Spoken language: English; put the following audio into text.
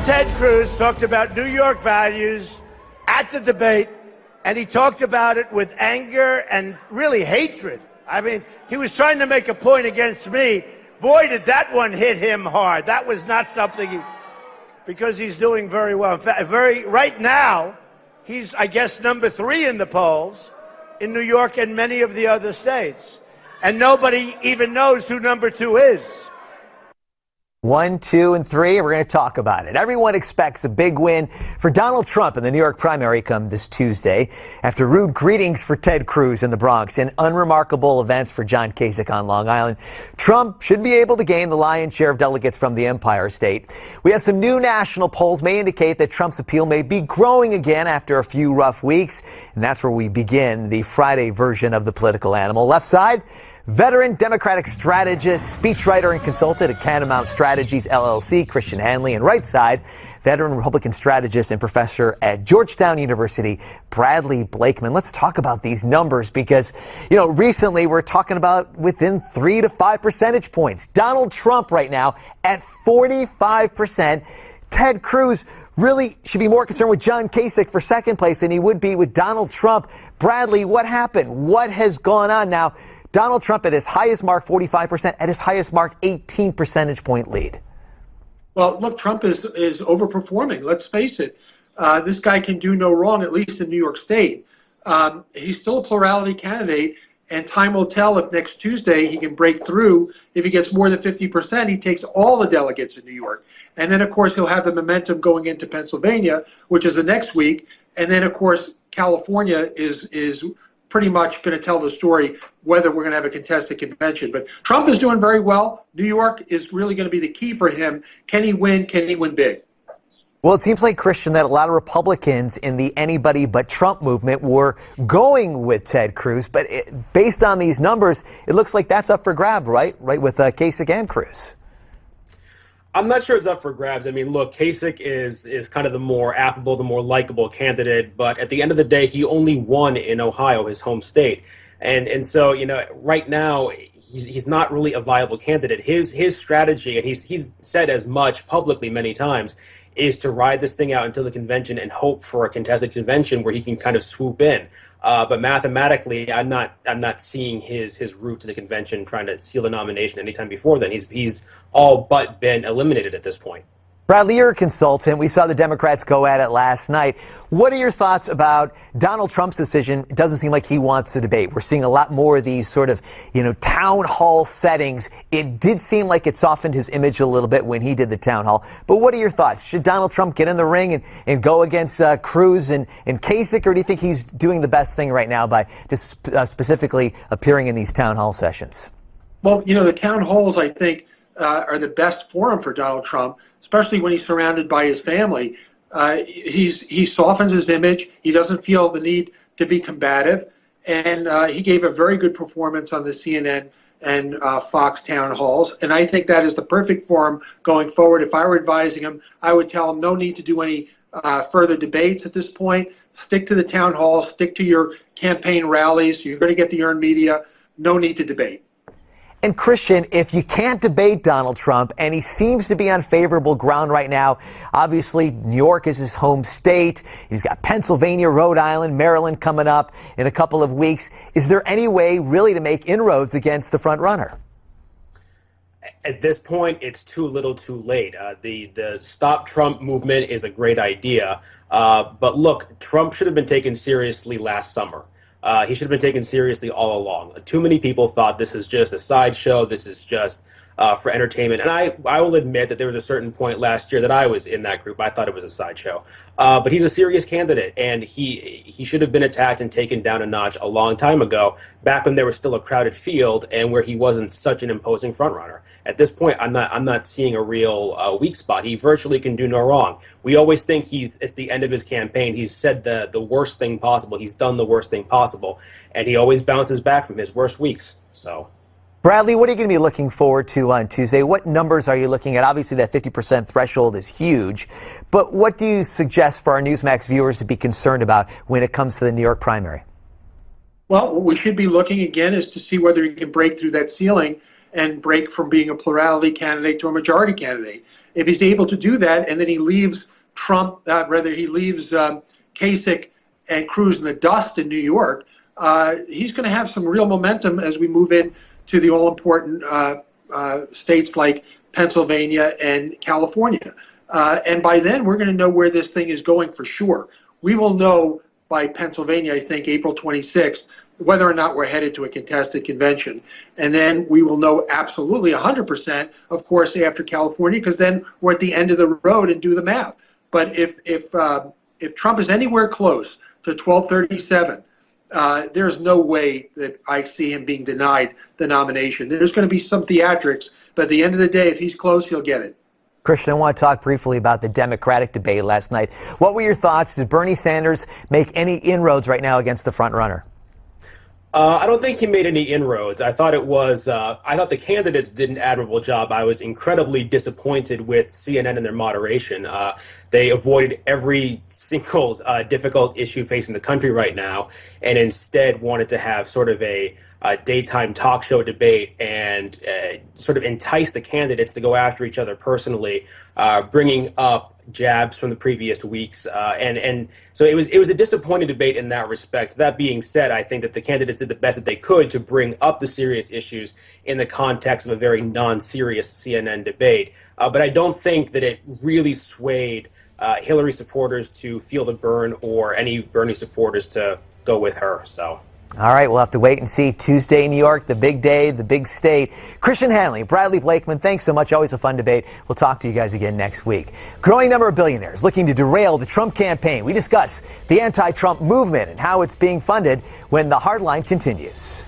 Ted Cruz talked about New York values at the debate, and he talked about it with anger and really hatred. I mean, he was trying to make a point against me. Boy, did that one hit him hard. That was not something because he's doing very well. In fact, right now, he's, I guess, number 3 in the polls in New York and many of the other states. And nobody even knows who number 2 is. 1, 2, and 3, we're going to talk about it. Everyone expects a big win for Donald Trump in the New York primary come this Tuesday after rude greetings for Ted Cruz in the Bronx and unremarkable events for John Kasich on Long Island. Trump should be able to gain the lion's share of delegates from the Empire State. We have some new national polls may indicate that Trump's appeal may be growing again after a few rough weeks, and that's where we begin the Friday version of the political animal. Left side, veteran Democratic strategist, speechwriter, and consultant at Catamount Strategies, LLC, Christian Hanley. And right side, veteran Republican strategist and professor at Georgetown University, Bradley Blakeman. Let's talk about these numbers because, recently we're talking about within 3 to 5 percentage points. Donald Trump right now at 45%. Ted Cruz really should be more concerned with John Kasich for second place than he would be with Donald Trump. Bradley, what happened? What has gone on now? Donald Trump at his highest mark, 45%, at his highest mark, 18 percentage point lead. Well, look, Trump is overperforming. Let's face it. This guy can do no wrong, at least in New York State. He's still a plurality candidate, and time will tell if next Tuesday he can break through. If he gets more than 50%, he takes all the delegates in New York. And then, of course, he'll have the momentum going into Pennsylvania, which is the next week. And then, of course, California is pretty much going to tell the story whether we're going to have a contested convention. But Trump is doing very well. New York is really going to be the key for him. Can he win? Can he win big? Well, it seems like, Christian, that a lot of Republicans in the anybody but Trump movement were going with Ted Cruz. But based on these numbers, it looks like that's up for grab, right? Right, with Kasich and Cruz. I'm not sure it's up for grabs. I mean, look, Kasich is kind of the more affable, the more likable candidate. But at the end of the day, he only won in Ohio, his home state. And so, right now, he's not really a viable candidate. His strategy, and he's said as much publicly many times, is to ride this thing out until the convention and hope for a contested convention where he can kind of swoop in. But mathematically, I'm not seeing his route to the convention trying to seal the nomination anytime before then. He's all but been eliminated at this point. Bradley, you're a consultant. We saw the Democrats go at it last night. What are your thoughts about Donald Trump's decision? It doesn't seem like he wants to debate. We're seeing a lot more of these sort of, town hall settings. It did seem like it softened his image a little bit when he did the town hall. But what are your thoughts? Should Donald Trump get in the ring and go against Cruz and Kasich, or do you think he's doing the best thing right now by just specifically appearing in these town hall sessions? Well, the town halls, I think, are the best forum for Donald Trump, especially when he's surrounded by his family. He softens his image. He doesn't feel the need to be combative. And he gave a very good performance on the CNN and Fox town halls. And I think that is the perfect forum going forward. If I were advising him, I would tell him no need to do any further debates at this point. Stick to the town halls. Stick to your campaign rallies. You're going to get the earned media. No need to debate. And Christian, if you can't debate Donald Trump, and he seems to be on favorable ground right now, obviously New York is his home state. He's got Pennsylvania, Rhode Island, Maryland coming up in a couple of weeks. Is there any way really to make inroads against the front runner? At this point, it's too little too late. The Stop Trump movement is a great idea. But look, Trump should have been taken seriously last summer. He should have been taken seriously all along. Too many people thought this is just a sideshow. This is just for entertainment. And I will admit that there was a certain point last year that I was in that group. I thought it was a sideshow. But he's a serious candidate, and he should have been attacked and taken down a notch a long time ago, back when there was still a crowded field and where he wasn't such an imposing frontrunner. At this point, I'm not seeing a real weak spot. He virtually can do no wrong. We always think it's the end of his campaign. He's said the worst thing possible. He's done the worst thing possible, and he always bounces back from his worst weeks. So, Bradley, what are you going to be looking forward to on Tuesday? What numbers are you looking at? Obviously, that 50% threshold is huge, but what do you suggest for our Newsmax viewers to be concerned about when it comes to the New York primary? Well, what we should be looking again is to see whether he can break through that ceiling and break from being a plurality candidate to a majority candidate. if he's able to do that, and then he leaves he leaves Kasich and Cruz in the dust in New York, he's going to have some real momentum as we move in to the all-important states like Pennsylvania and California. And by then, we're going to know where this thing is going for sure. We will know by Pennsylvania, I think, April 26th, whether or not we're headed to a contested convention. And then we will know absolutely 100%, of course, after California, because then we're at the end of the road and do the math. But if Trump is anywhere close to 1237, there's no way that I see him being denied the nomination. There's going to be some theatrics, but at the end of the day, if he's close, he'll get it. Christian, I want to talk briefly about the Democratic debate last night. What were your thoughts? Did Bernie Sanders make any inroads right now against the front runner? I don't think he made any inroads. I thought the candidates did an admirable job. I was incredibly disappointed with CNN and their moderation. They avoided every single difficult issue facing the country right now, and instead wanted to have sort of a daytime talk show debate and sort of entice the candidates to go after each other personally, bringing up jabs from the previous weeks, and so it was a disappointing debate in that respect. That being said, I think that the candidates did the best that they could to bring up the serious issues in the context of a very non-serious CNN debate. But I don't think that it really swayed Hillary supporters to feel the burn or any Bernie supporters to go with her. So. All right, we'll have to wait and see. Tuesday in New York, the big day, the big state. Christian Hanley, Bradley Blakeman, thanks so much. Always a fun debate. We'll talk to you guys again next week. Growing number of billionaires looking to derail the Trump campaign. We discuss the anti-Trump movement and how it's being funded when the hardline continues.